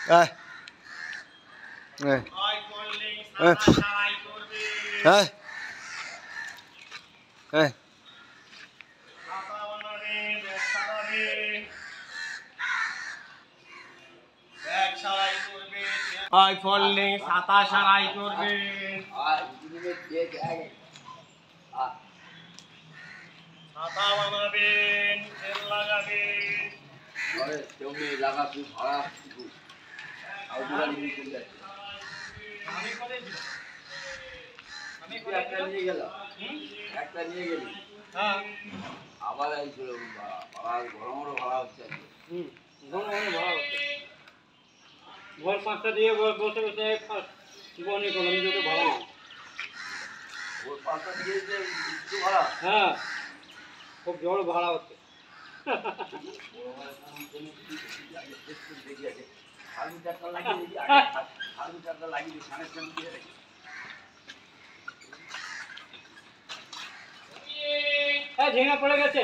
আয় আয় আয় আয় আই ফললে ছাতা সারাই করবে ছাতা বানাবেন তেল লাগাবেন আবার গরমেরও ভাড়া হচ্ছে ভোর 5টা দিয়ে বসে বসে জীবনে কলম দুটো ভাড়া ওর পাঁচটা দিয়ে যে একটু ভাড়া হ্যাঁ খুব জোর ভাড়া হচ্ছে আলু চারটা লাগিয়ে দিই আলু চারটা লাগিয়ে দিই কানেকশন দিয়ে রাখি ঝিঙে পড়ে গেছে